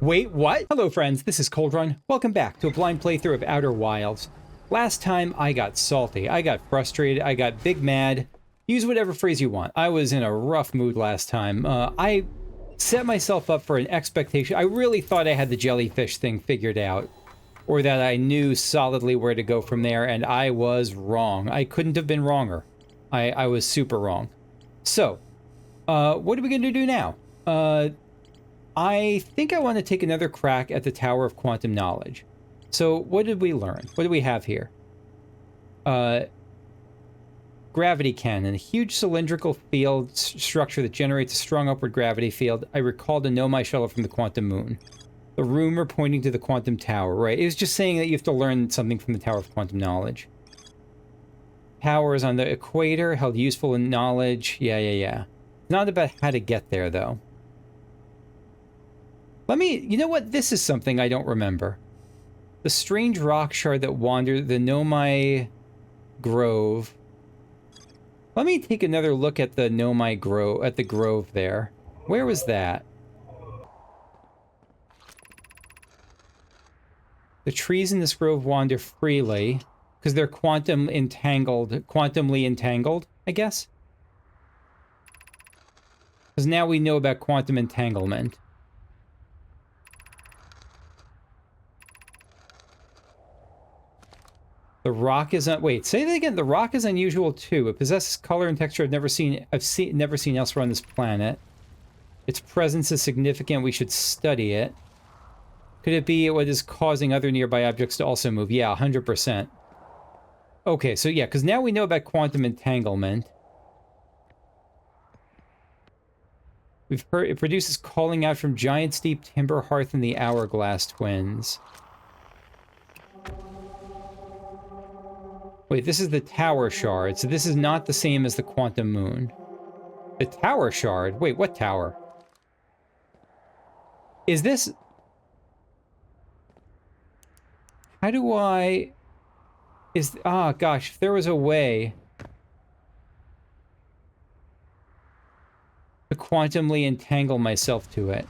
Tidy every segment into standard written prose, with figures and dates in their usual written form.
Wait, what? Hello friends, this is Cold Run. Welcome back to a blind playthrough of Outer Wilds. Last time I got salty, I got frustrated, I got big mad. Use whatever phrase you want. I was in a rough mood last time. I set myself up for an expectation. I really thought I had the jellyfish thing figured out, or that I knew solidly where to go from there, and I was wrong. I couldn't have been wronger. I was super wrong. So, what are we gonna do now? I think I want to take another crack at the Tower of Quantum Knowledge. So, what did we learn? What do we have here? Gravity cannon. A huge cylindrical field structure that generates a strong upward gravity field. I recalled a Nomai shuttle from the Quantum Moon. The rumor pointing to the Quantum Tower, right? It was just saying that you have to learn something from the Tower of Quantum Knowledge. Towers on the equator, held useful in knowledge. Yeah. Not about how to get there, though. You know what? This is something I don't remember. The strange rock shard that wandered the Nomai Grove. Let me take another look at the Nomai Grove, at the grove there. Where was that? The trees in this grove wander freely, because they're quantumly entangled, I guess? Because now we know about quantum entanglement. The rock is wait, say that again. The rock is unusual too. It possesses color and texture I've never seen elsewhere on this planet. Its presence is significant. We should study it. Could it be what is causing other nearby objects to also move? Yeah, 100%. Okay, so yeah, because now we know about quantum entanglement. We've heard it produces calling out from giant steep timber hearth and the hourglass twins. Wait, this is the tower shard, so this is not the same as the quantum moon. The tower shard? Wait, what tower? Is this... How do I... Ah, gosh, if there was a way to quantumly entangle myself to it,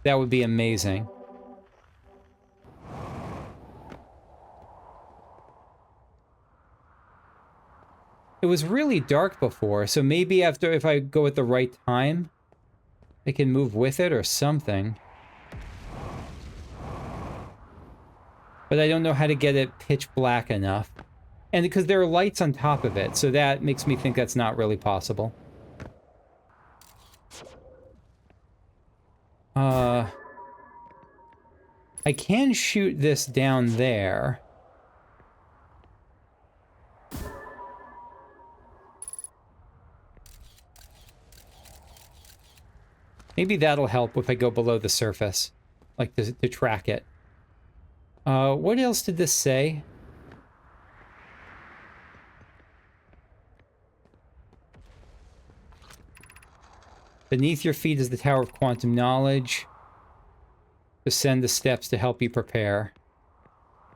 that would be amazing. It was really dark before, so maybe if I go at the right time, I can move with it or something. But I don't know how to get it pitch black enough. And because there are lights on top of it, so that makes me think that's not really possible. I can shoot this down there. Maybe that'll help if I go below the surface, like to track it. What else did this say? Beneath your feet is the Tower of Quantum Knowledge. Descend the steps to help you prepare.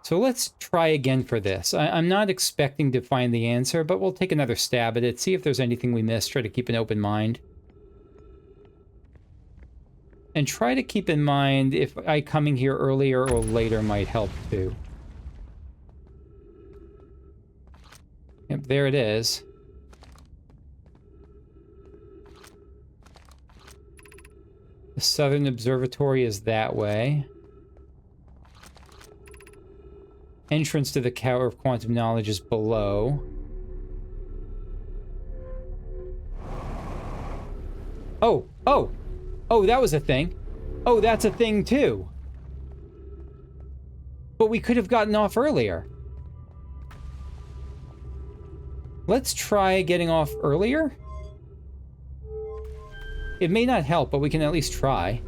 So let's try again for this. I'm not expecting to find the answer, but we'll take another stab at it, see if there's anything we missed, try to keep an open mind. And try to keep in mind if I coming here earlier or later might help too. Yep, there it is. The Southern Observatory is that way. Entrance to the Tower of Quantum Knowledge is below. Oh, that was a thing. Oh, that's a thing too. But we could have gotten off earlier. Let's try getting off earlier. It may not help, but we can at least try.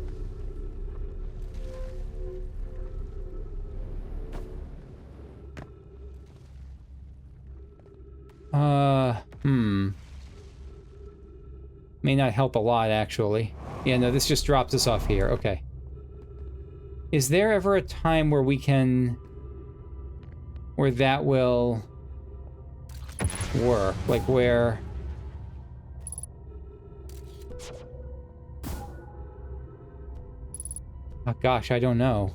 May not help a lot, actually. Yeah, no, this just drops us off here. Okay. Is there ever a time where we can... where that will... work? Like, where... Oh gosh, I don't know.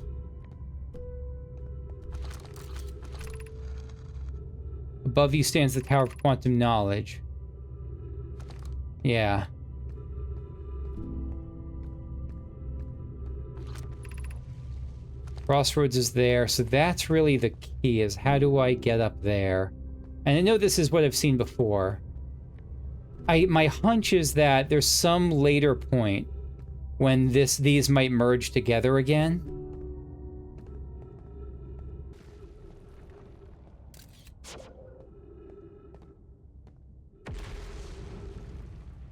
Above you stands the Tower of Quantum Knowledge. Yeah. Crossroads is there, so that's really the key, is how do I get up there? And I know this is what I've seen before. My hunch is that there's some later point when these might merge together again.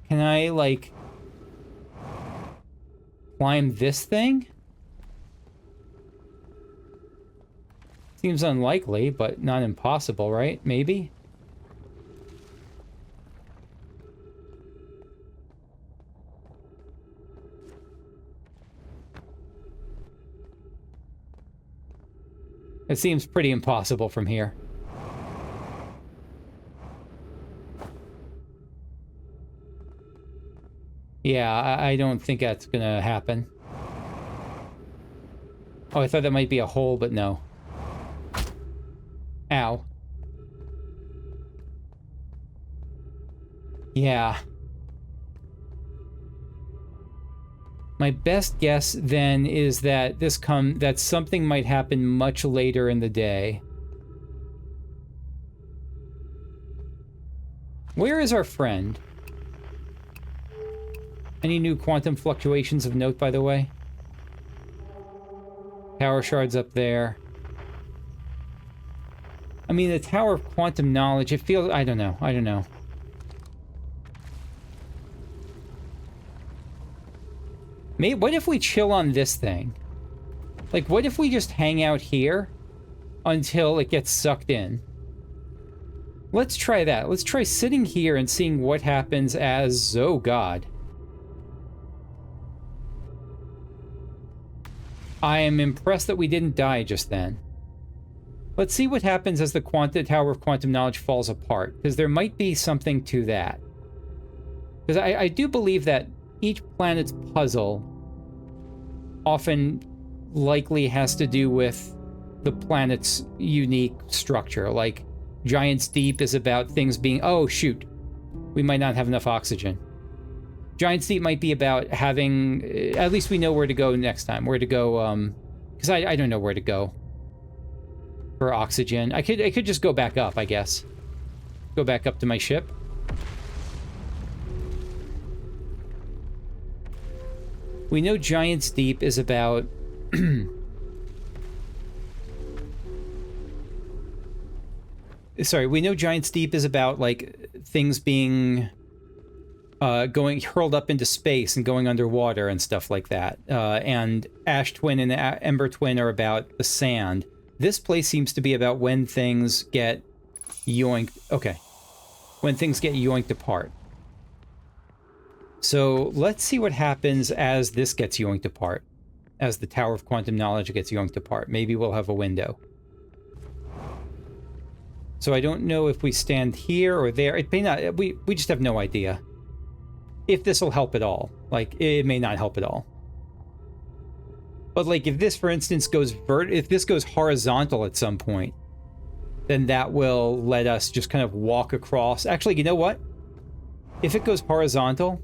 Can I, like, climb this thing? Seems unlikely, but not impossible, right? Maybe? It seems pretty impossible from here. Yeah, I don't think that's gonna happen. Oh, I thought that might be a hole, but no. Ow. Yeah. My best guess then is that that something might happen much later in the day. Where is our friend? Any new quantum fluctuations of note, by the way? Power shards up there. I mean, the Tower of Quantum Knowledge, it feels... I don't know. Maybe, what if we chill on this thing? Like, what if we just hang out here until it gets sucked in? Let's try that. Let's try sitting here and seeing what happens as... Oh, God. I am impressed that we didn't die just then. Let's see what happens as the Tower of Quantum Knowledge falls apart, because there might be something to that. Because I do believe that each planet's puzzle often likely has to do with the planet's unique structure. Like, Giant's Deep is about things being... Oh, shoot. We might not have enough oxygen. Giant's Deep might be about having... At least we know where to go next time. Where to go, because I don't know where to go for oxygen. I could just go back up, I guess. Go back up to my ship. We know Giant's Deep is about... Sorry, we know Giant's Deep is about, like, things being... going hurled up into space and going underwater and stuff like that. And Ash Twin and Ember Twin are about the sand. This place seems to be about when things get yoinked. Okay. When things get yoinked apart. So let's see what happens as this gets yoinked apart. As the Tower of Quantum Knowledge gets yoinked apart. Maybe we'll have a window. So I don't know if we stand here or there. It may not. We just have no idea. If this will help at all. Like, it may not help at all. But, like, if this, for instance, if this goes horizontal at some point, then that will let us just kind of walk across. Actually, you know what? If it goes horizontal,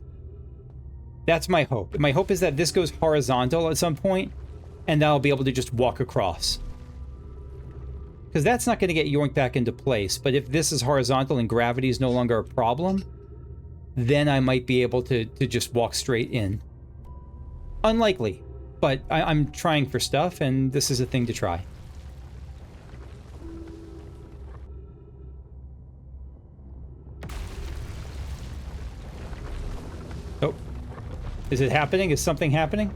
that's my hope. My hope is that this goes horizontal at some point, and I'll be able to just walk across. Because that's not going to get yoinked back into place. But if this is horizontal and gravity is no longer a problem, then I might be able to just walk straight in. Unlikely, but I'm trying for stuff, and this is a thing to try. Oh. Is it happening? Is something happening?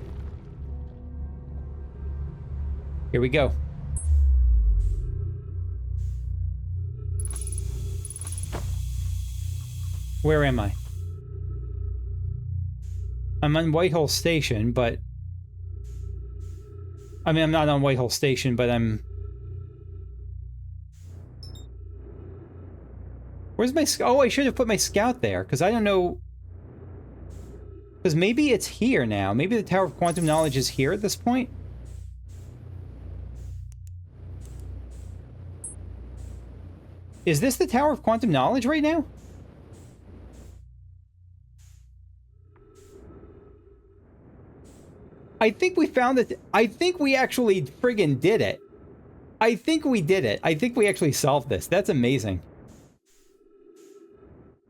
Here we go. Where am I? I'm on Whitehall Station, but... I mean, I'm not on Whitehall Station, but I'm... Where's my... Oh, I should have put my scout there, because I don't know... Because maybe it's here now. Maybe the Tower of Quantum Knowledge is here at this point? Is this the Tower of Quantum Knowledge right now? I think we found it. I think we actually friggin' did it. I think we did it. I think we actually solved this. That's amazing.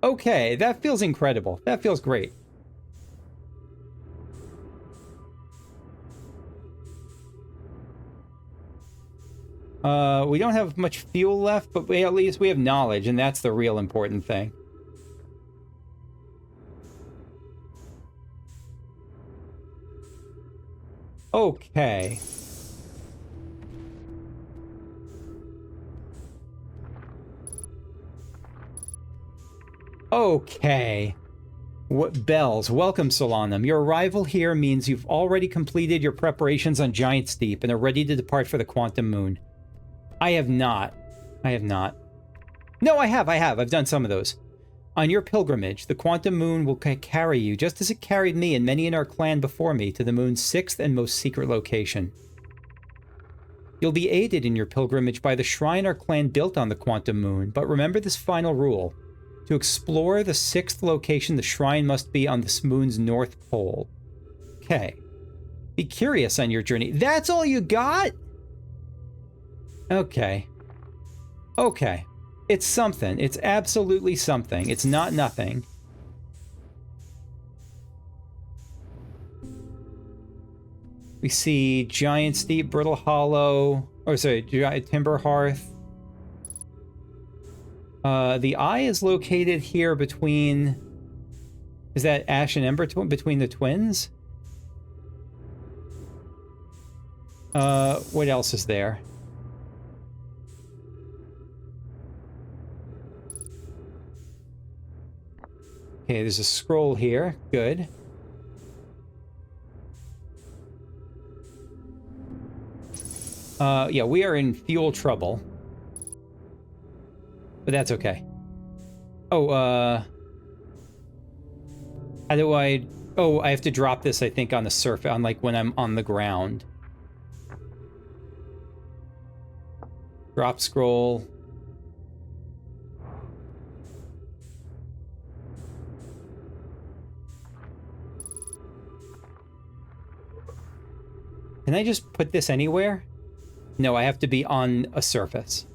Okay, that feels incredible. That feels great. We don't have much fuel left, but at least we have knowledge, and that's the real important thing. Okay. Okay. What bells? Welcome, Solanum. Your arrival here means you've already completed your preparations on Giant Steep and are ready to depart for the Quantum Moon. I have not. I have not. No, I have. I've done some of those. On your pilgrimage, the Quantum Moon will carry you, just as it carried me and many in our clan before me, to the moon's 6th and most secret location. You'll be aided in your pilgrimage by the shrine our clan built on the Quantum Moon, but remember this final rule. To explore the 6th location, the shrine must be on the moon's north pole. Okay. Be curious on your journey. That's all you got? Okay. Okay. It's something. It's absolutely something. It's not nothing. We see Giant Steep, Brittle Hollow, or sorry, Timber Hearth. The eye is located here between... Is that Ash and Ember between the twins? What else is there? Okay, there's a scroll here. Good. Yeah, we are in fuel trouble. But that's okay. Oh, how do I... Oh, I have to drop this, I think, on the surface, on, like, when I'm on the ground. Drop scroll. Can I just put this anywhere? No, I have to be on a surface.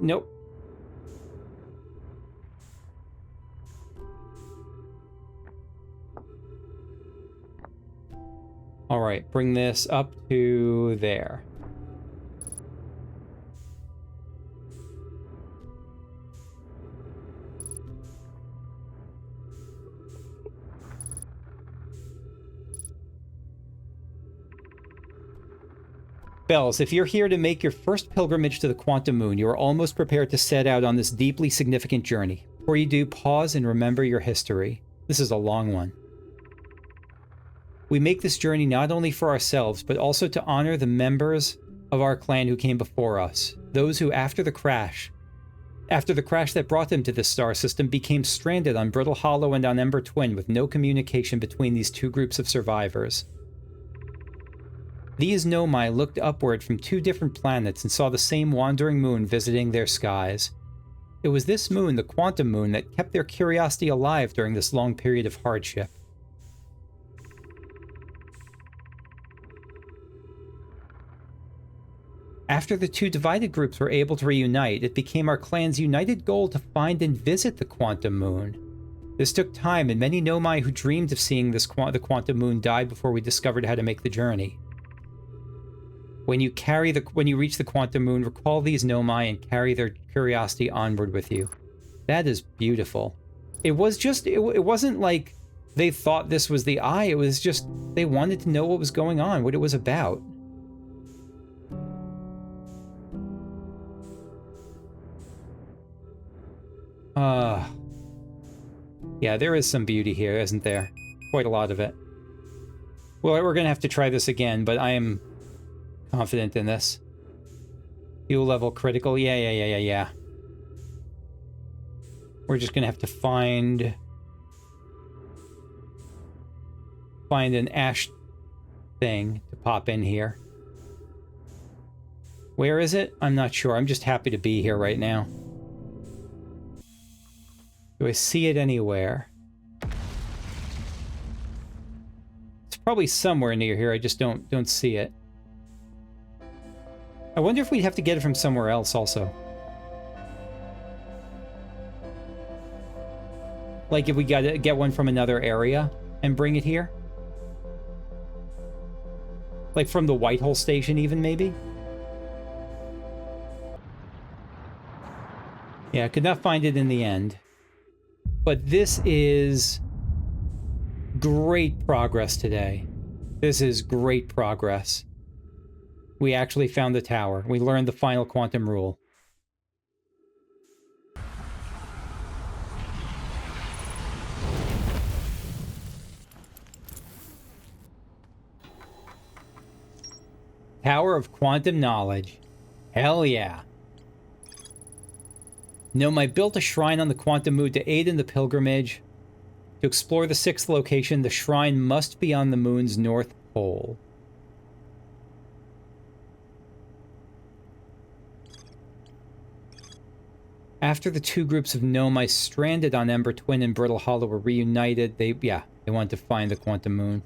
Nope. All right, bring this up to there. Bells, if you're here to make your first pilgrimage to the Quantum Moon, you are almost prepared to set out on this deeply significant journey. Before you do, pause and remember your history. This is a long one. We make this journey not only for ourselves, but also to honor the members of our clan who came before us. Those who, after the crash that brought them to this star system, became stranded on Brittle Hollow and on Ember Twin with no communication between these two groups of survivors. These Nomai looked upward from two different planets and saw the same wandering moon visiting their skies. It was this moon, the Quantum Moon, that kept their curiosity alive during this long period of hardship. After the two divided groups were able to reunite, it became our clan's united goal to find and visit the Quantum Moon. This took time, and many Nomai who dreamed of seeing the Quantum Moon died before we discovered how to make the journey. When you reach the Quantum Moon, recall these Nomai and carry their curiosity onward with you. That is beautiful. It wasn't like they thought this was the eye, it was just they wanted to know what was going on, what it was about. Yeah, there is some beauty here, isn't there? Quite a lot of it. Well, we're gonna have to try this again, but I am confident in this. Fuel level critical. Yeah. We're just gonna have to find find an ash thing to pop in here. Where is it? I'm not sure. I'm just happy to be here right now. Do I see it anywhere? It's probably somewhere near here. I just don't see it. I wonder if we'd have to get it from somewhere else also. Like if we gotta get one from another area and bring it here? Like from the Whitehole station even, maybe? Yeah, I could not find it in the end. But this is great progress today. This is great progress. We actually found the tower. We learned the final quantum rule. Tower of Quantum Knowledge. Hell yeah. Nomai built a shrine on the quantum moon to aid in the pilgrimage. To explore the 6th location, the shrine must be on the moon's north pole. After the two groups of Nomai stranded on Ember Twin and Brittle Hollow were reunited, they wanted to find the quantum moon.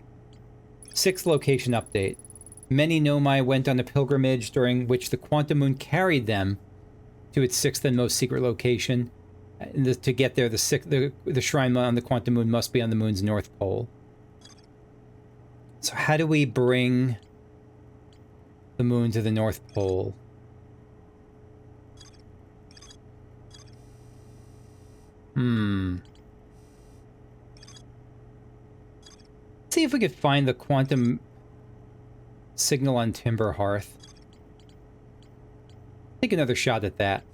6th location update. Many Nomai went on a pilgrimage during which the quantum moon carried them to its 6th and most secret location. To get there, the shrine on the quantum moon must be on the moon's north pole. So how do we bring the moon to the north pole? See if we could find the quantum signal on Timber Hearth. Take another shot at that.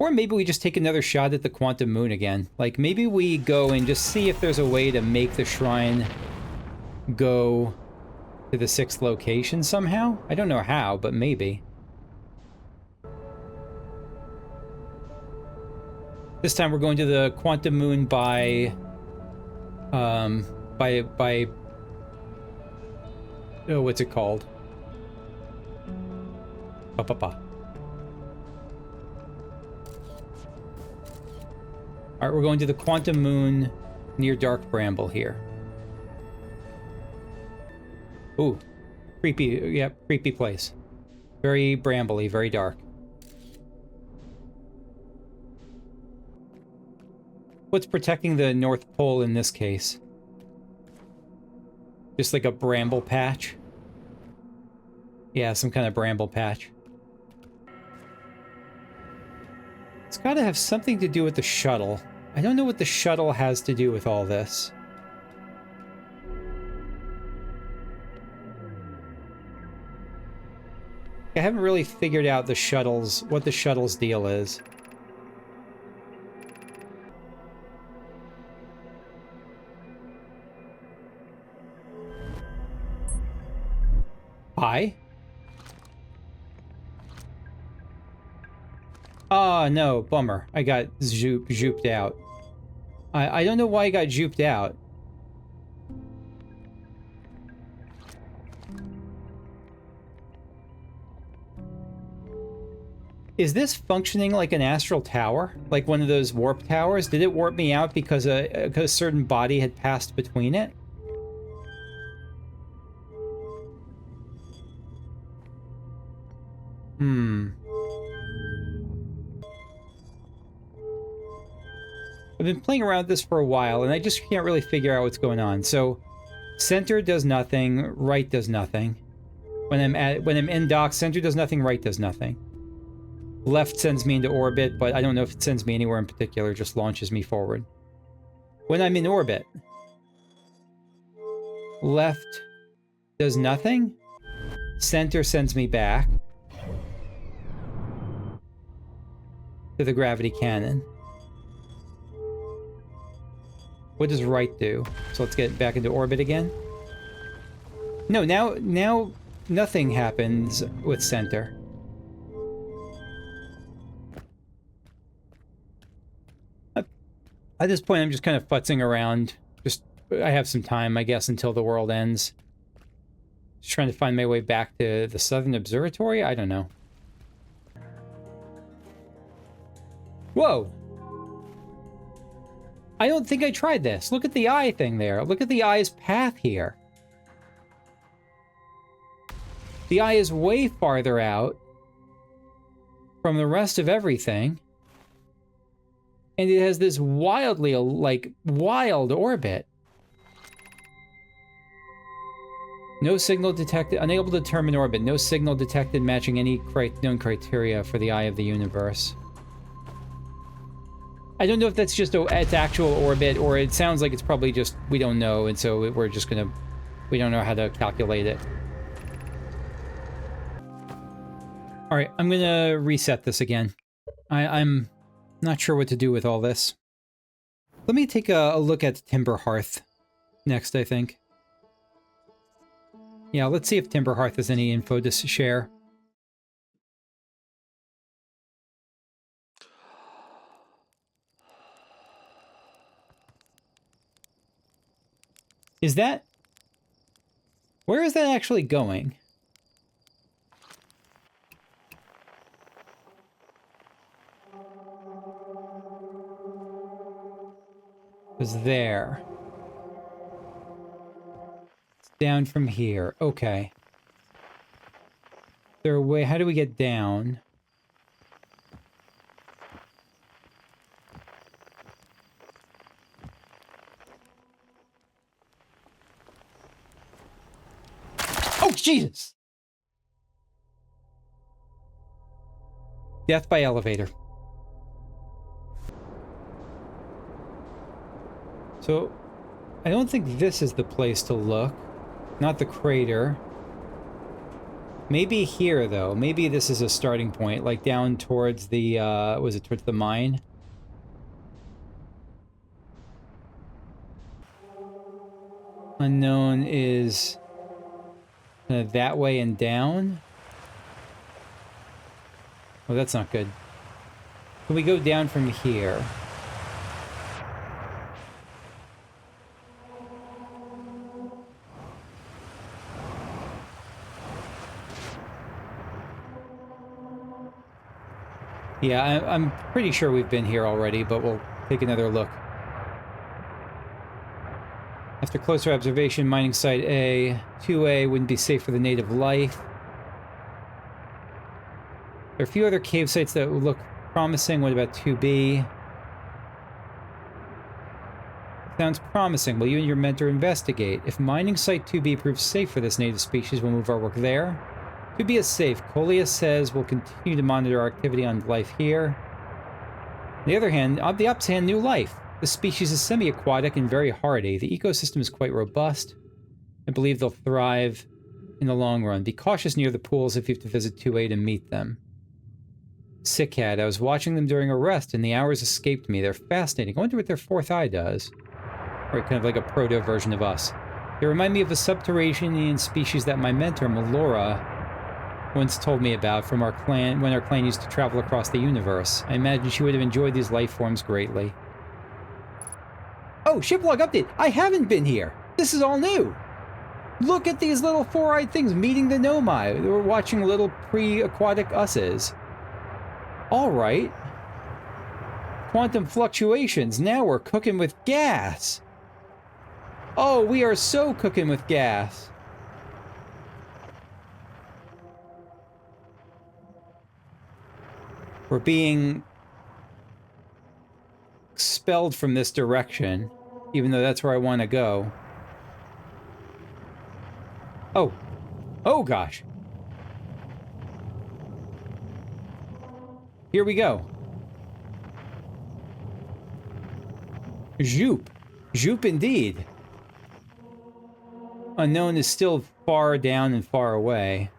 Or maybe we just take another shot at the quantum moon again. Like, maybe we go and just see if there's a way to make the shrine go to the 6th location somehow. I don't know how, but maybe. This time we're going to the quantum moon by oh, what's it called? Alright, we're going to the quantum moon near Dark Bramble here. Ooh, creepy, yeah, creepy place. Very brambly, very dark. What's protecting the North Pole in this case? Just like a bramble patch? Yeah, some kind of bramble patch. It's gotta have something to do with the shuttle. I don't know what the shuttle has to do with all this. I haven't really figured out the shuttle's, what the shuttle's deal is. Hi? Ah, no, bummer. I got zooped out. I don't know why I got zooped out. Is this functioning like an astral tower? Like one of those warp towers? Did it warp me out because a certain body had passed between it? I've been playing around with this for a while, and I just can't really figure out what's going on. So, center does nothing, right does nothing. When I'm in dock, center does nothing, right does nothing. Left sends me into orbit, but I don't know if it sends me anywhere in particular, just launches me forward. When I'm in orbit, left does nothing, center sends me back to the gravity cannon. What does right do? So let's get back into orbit again. No, now nothing happens with center. At this point, I'm just kind of futzing around. I have some time, I guess, until the world ends. Just trying to find my way back to the Southern Observatory? I don't know. Whoa! I don't think I tried this. Look at the eye thing there. Look at the eye's path here. The eye is way farther out from the rest of everything. And it has this wildly, like, wild orbit. No signal detected. Unable to determine orbit. No signal detected matching any known criteria for the eye of the universe. I don't know if that's just its actual orbit, or it sounds like it's probably just, we don't know, and so we're just gonna, we don't know how to calculate it. Alright, I'm gonna reset this again. I'm not sure what to do with all this. Let me take a look at Timber Hearth next, I think. Yeah, let's see if Timber Hearth has any info to share. Is that... Where is that actually going? It was there. It's down from here. Okay. Is there a way... How do we get down? Oh, Jesus! Death by elevator. So, I don't think this is the place to look. Not the crater. Maybe here, though. Maybe this is a starting point, like down towards the, was it towards the mine? Unknown is that way and down. Oh, that's not good. Can we go down from here? Yeah, I'm pretty sure we've been here already, but we'll take another look. After closer observation, mining site A, 2A wouldn't be safe for the native life. There are a few other cave sites that would look promising. What about 2B? Sounds promising. Will you and your mentor investigate? If mining site 2B proves safe for this native species, we'll move our work there. 2B is safe. Colia says we'll continue to monitor our activity on life here. On the other hand, on the opposite hand, new life. The species is semi-aquatic and very hardy. The ecosystem is quite robust. I believe they'll thrive in the long run. Be cautious near the pools if you have to visit 2A to meet them. Sickhead. I was watching them during a rest and the hours escaped me. They're fascinating. I wonder what their fourth eye does. Or kind of like a proto version of us. They remind me of a subterranean species that my mentor, Melora, once told me about from our clan when our clan used to travel across the universe. I imagine she would have enjoyed these life forms greatly. Oh, shiplog update! I haven't been here! This is all new! Look at these little four-eyed things meeting the Nomai. We're watching little pre-aquatic us's. Alright. Quantum fluctuations. Now we're cooking with gas. Oh, we are so cooking with gas. We're being expelled from this direction, even though that's where I want to go. Oh. Oh, gosh. Here we go. Joop. Joop indeed. Unknown is still far down and far away.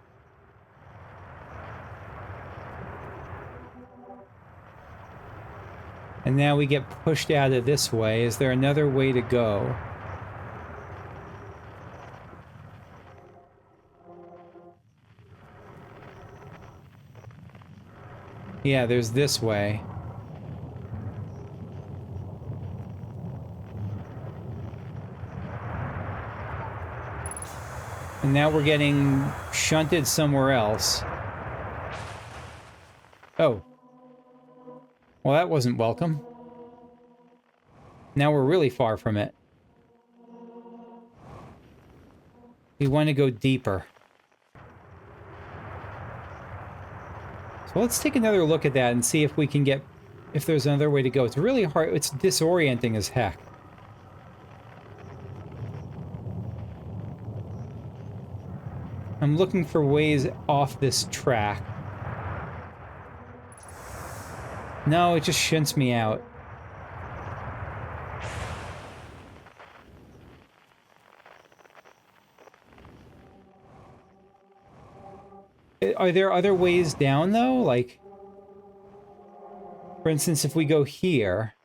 And now we get pushed out of this way. Is there another way to go? Yeah, there's this way. And now we're getting shunted somewhere else. Oh. Well, that wasn't welcome. Now we're really far from it. We want to go deeper. So let's take another look at that and see if we can get... if there's another way to go. It's really hard. It's disorienting as heck. I'm looking for ways off this track. No, it just shunts me out. Are there other ways down, though? Like, for instance, if we go here...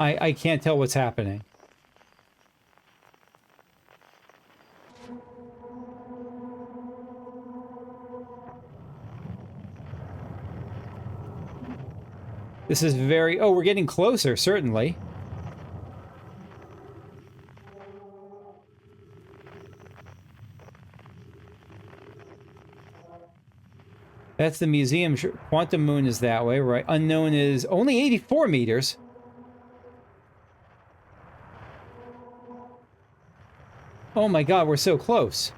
I can't tell what's happening. This is very... oh, we're getting closer, certainly. That's the museum. Quantum Moon is that way, right? Unknown is only 84 meters. Oh my god, we're so close.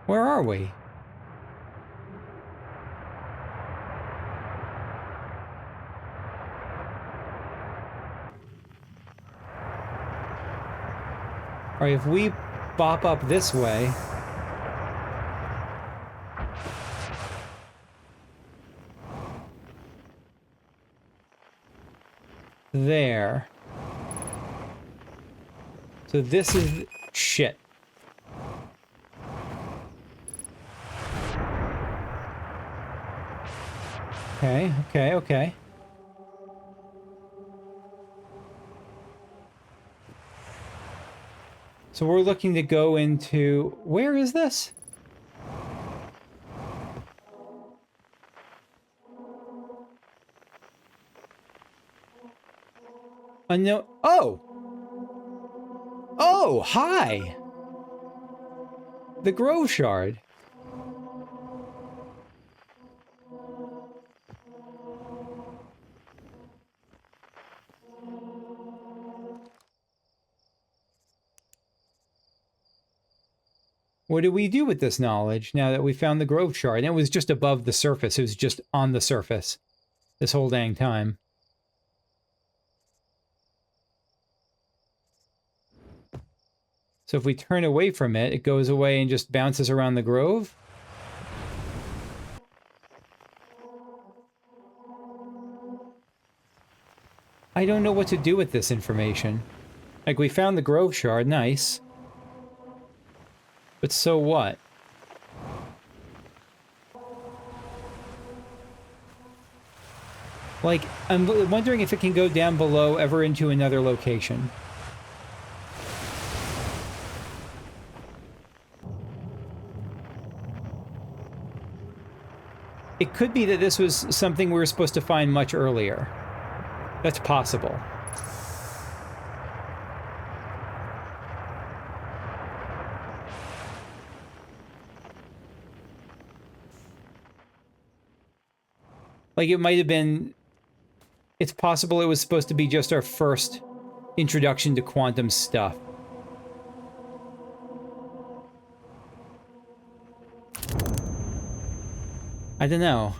Where are we? All right, if we bop up this way... there. So this is... shit. Okay, okay, okay. So we're looking to go into... where is this? Unknown... oh! Oh, hi! The Grove Shard. What do we do with this knowledge now that we found the Grove Shard? And it was just above the surface. It was just on the surface this whole dang time. So if we turn away from it, it goes away and just bounces around the grove? I don't know what to do with this information. Like, we found the Grove Shard, nice. But so what? Like, I'm wondering if it can go down below ever into another location. It could be that this was something we were supposed to find much earlier. That's possible. Like, it might have been... it's possible it was supposed to be just our first introduction to quantum stuff. I don't know.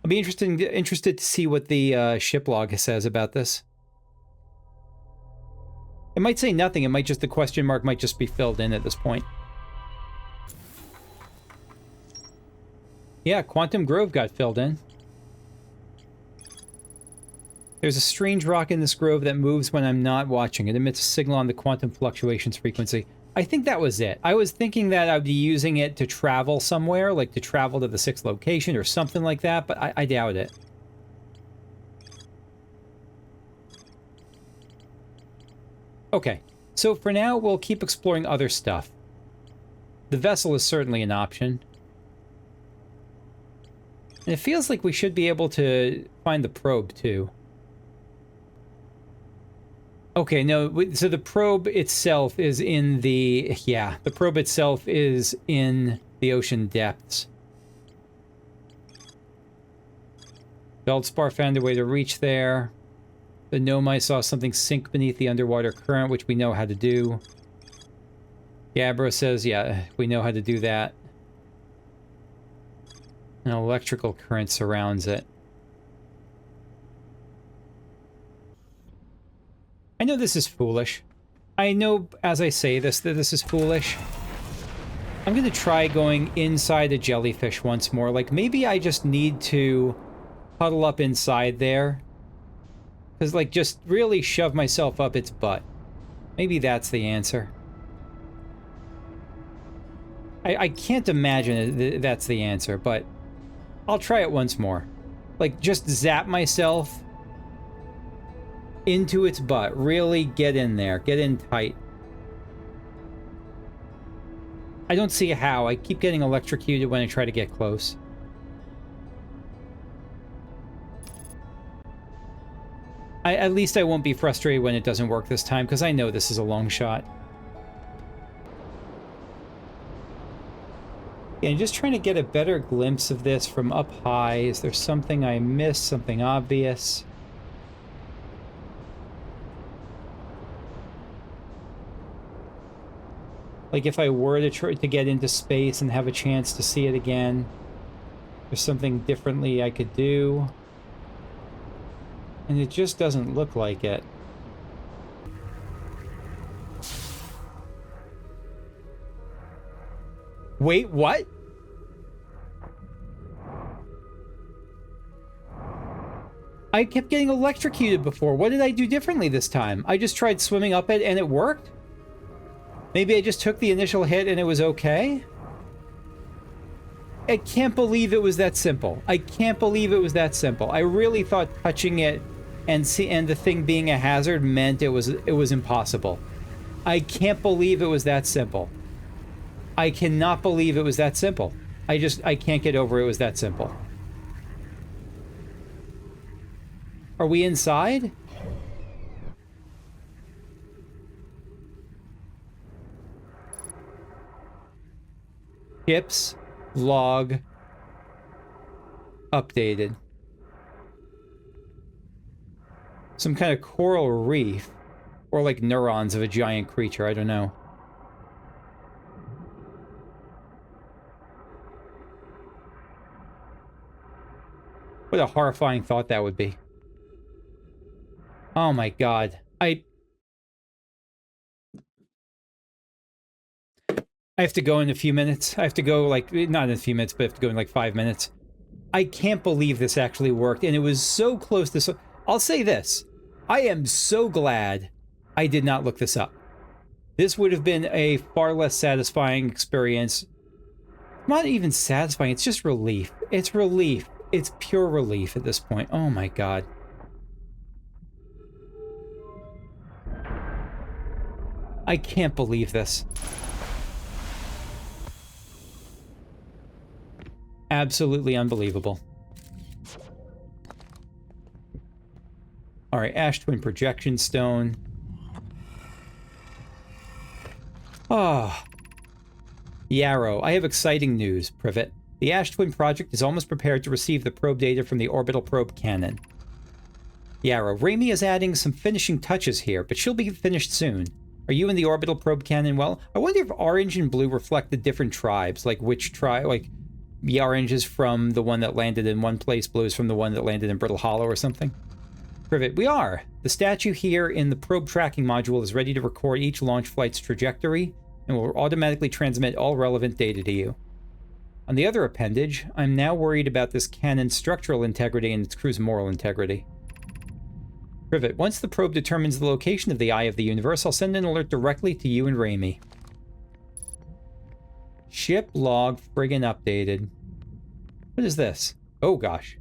I'll be interested to see what the ship log says about this. It might say nothing. It might just... the question mark might just be filled in at this point. Yeah, Quantum Grove got filled in. There's a strange rock in this grove that moves when I'm not watching. It emits a signal on the quantum fluctuations frequency. I think that was it. I was thinking that I'd be using it to travel somewhere, like to travel to the 6th location or something like that, but I doubt it. Okay, so for now, we'll keep exploring other stuff. The vessel is certainly an option. And it feels like we should be able to find the probe, too. Okay, no, so the probe itself is in the... Yeah, the probe itself is in the ocean depths. Feldspar found a way to reach there. The Nomai saw something sink beneath the underwater current, which we know how to do. Gabbro says, yeah, we know how to do that. An electrical current surrounds it. I know this is foolish. I know, as I say this, that this is foolish. I'm going to try going inside a jellyfish once more. Like, maybe I just need to huddle up inside there. Because, like, just really shove myself up its butt. Maybe that's the answer. I can't imagine that's the answer, but I'll try it once more. Like, just zap myself into its butt. Really get in there. Get in tight. I don't see how. I keep getting electrocuted when I try to get close. At least I won't be frustrated when it doesn't work this time, because I know this is a long shot. And just trying to get a better glimpse of this from up high. Is there something I missed? Something obvious? Like if I were to try to get into space and have a chance to see it again, there's something differently I could do. And it just doesn't look like it. Wait, what? I kept getting electrocuted before. What did I do differently this time? I just tried swimming up it and it worked? Maybe I just took the initial hit and it was okay? I can't believe it was that simple. I can't believe it was that simple. I really thought touching it and the thing being a hazard meant it was impossible. I can't believe it was that simple. I cannot believe it was that simple. I can't get over it was that simple. Are we inside? Ships, log, updated. Some kind of coral reef, or like neurons of a giant creature, I don't know. What a horrifying thought that would be. Oh my god. I have to go in a few minutes. I have to go, like, not in a few minutes, but I have to go in like 5 minutes. I can't believe this actually worked, and it was so close to... I'll say this. I am so glad I did not look this up. This would have been a far less satisfying experience. Not even satisfying, it's just relief. It's relief. It's pure relief at this point. Oh my god. I can't believe this. Absolutely unbelievable. Alright, Ash Twin Projection Stone. Ah. Yarrow, I have exciting news, Privet. The Ash Twin project is almost prepared to receive the probe data from the orbital probe cannon. Yarrow, Raimi is adding some finishing touches here, but she'll be finished soon. Are you in the orbital probe cannon? Well, I wonder if orange and blue reflect the different tribes, like which tribe, like the orange is from the one that landed in one place, blue is from the one that landed in Brittle Hollow or something. Privet, we are. The statue here in the probe tracking module is ready to record each launch flight's trajectory and will automatically transmit all relevant data to you. On the other appendage, I'm now worried about this cannon's structural integrity and its crew's moral integrity. Privet, once the probe determines the location of the Eye of the Universe, I'll send an alert directly to you and Raimi. Ship log friggin' updated. What is this? Oh gosh.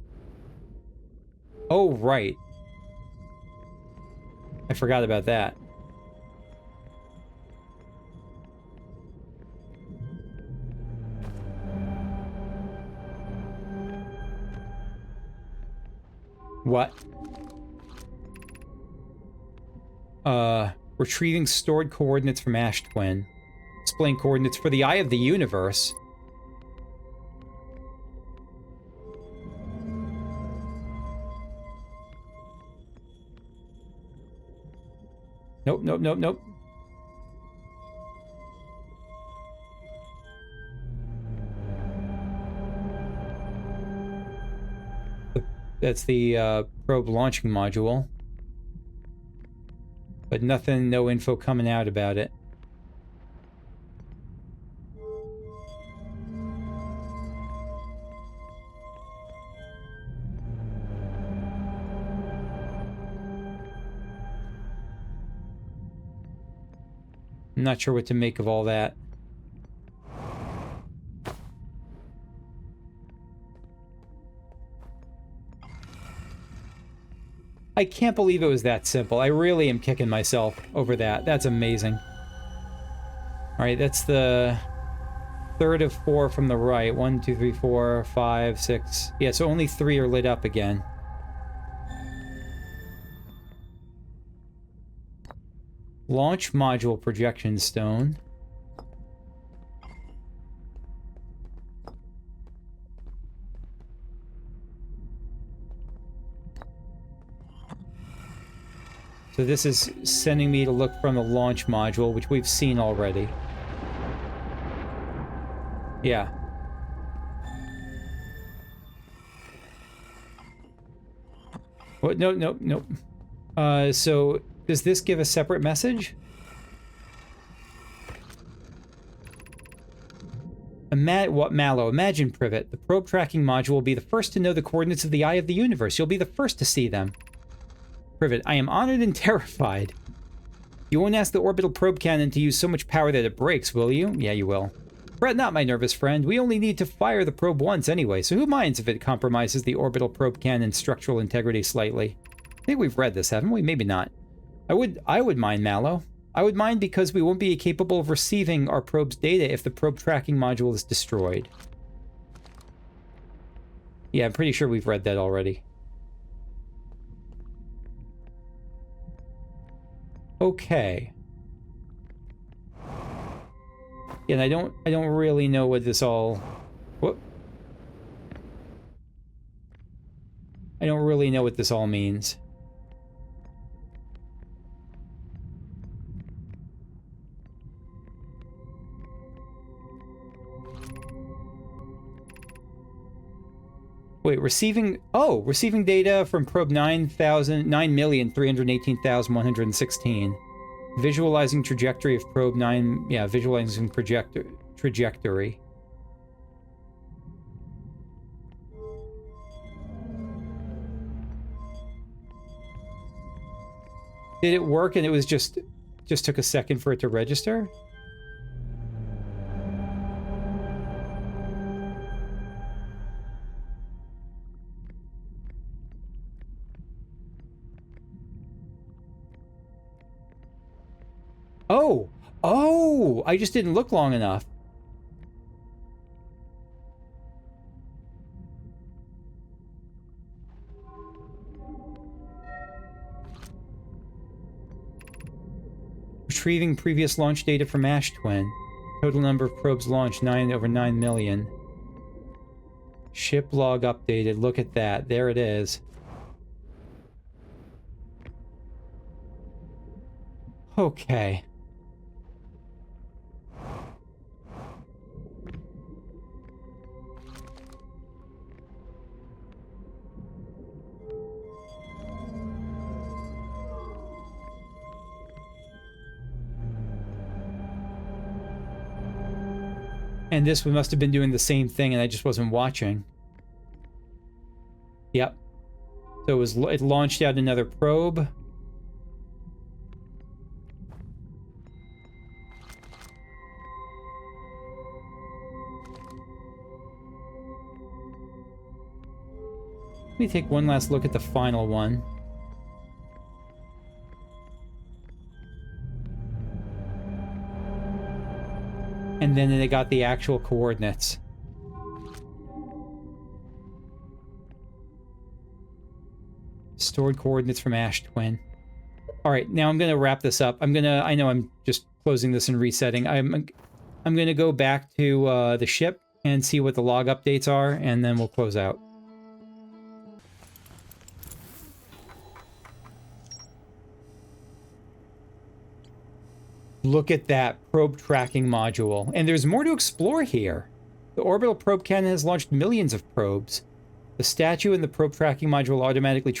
Oh right. I forgot about that. What? Retrieving stored coordinates from Ash Twin. Displaying coordinates for the Eye of the Universe. Nope, nope, nope, nope. That's the probe launching module. But nothing, no info coming out about it. I'm not sure what to make of all that. I can't believe it was that simple. I really am kicking myself over that. That's amazing. Alright, that's the third of 4 from the right. 1, 2, 3, 4, 5, 6. Yeah, so only 3 are lit up again. Launch module projection stone. So this is sending me to look from the launch module, which we've seen already. Yeah. What? No, no, no. So does this give a separate message? What, Mallow? Imagine, Privet. The probe tracking module will be the first to know the coordinates of the Eye of the Universe. You'll be the first to see them. Privet, I am honored and terrified. You won't ask the orbital probe cannon to use so much power that it breaks, will you? Yeah, you will. Fret not, my nervous friend. We only need to fire the probe once anyway, so who minds if it compromises the orbital probe cannon's structural integrity slightly? I think we've read this, haven't we? Maybe not. I would mind, Mallow. I would mind because we won't be capable of receiving our probe's data if the probe tracking module is destroyed. Yeah, I'm pretty sure we've read that already. Okay. Yeah, and I don't really know what this all... Whoop. I don't really know what this all means. Wait, receiving... Oh, receiving data from probe 9,318,116. Visualizing trajectory of probe 9... Yeah, visualizing trajectory. Did it work and it was just took a second for it to register? Oh! Oh! I just didn't look long enough. Retrieving previous launch data from Ash Twin. Total number of probes launched, 9/9 million. Ship log updated. Look at that. There it is. Okay. And this must have been doing the same thing and I just wasn't watching. Yep. So it launched out another probe. Let me take one last look at the final one. And then they got the actual coordinates. Stored coordinates from Ash Twin. All right, now I'm gonna wrap this up. I know I'm just closing this and resetting. I'm gonna go back to the ship and see what the log updates are, and then we'll close out. Look at that probe tracking module. And there's more to explore here. The orbital probe cannon has launched millions of probes. The statue in the probe tracking module automatically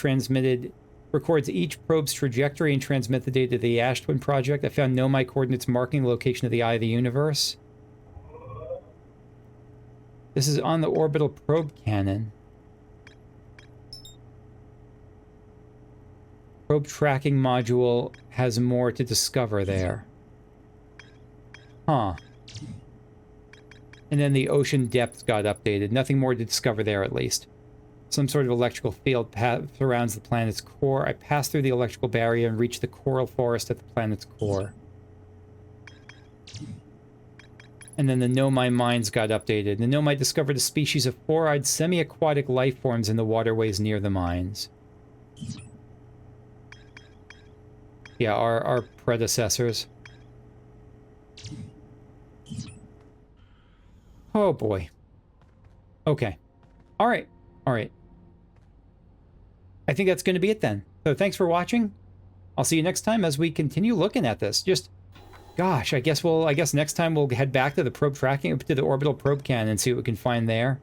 records each probe's trajectory and transmit the data to the Ash Twin project. I found Nomai coordinates marking the location of the Eye of the Universe. This is on the orbital probe cannon. Probe tracking module has more to discover there. Huh. And then the ocean depths got updated. Nothing more to discover there, at least. Some sort of electrical field surrounds the planet's core. I passed through the electrical barrier and reached the coral forest at the planet's core. And then the Nomai mines got updated. The Nomai discovered a species of four-eyed semi-aquatic life forms in the waterways near the mines. Yeah, our predecessors. Oh boy. Okay. All right. All right. I think that's going to be it then. So thanks for watching. I'll see you next time as we continue looking at this. Just, gosh, I guess next time we'll head back to the probe tracking, to the orbital probe cannon and see what we can find there.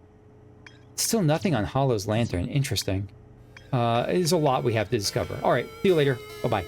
Still nothing on Hollow's lantern. Interesting. There's a lot we have to discover. All right. See you later. Bye-bye.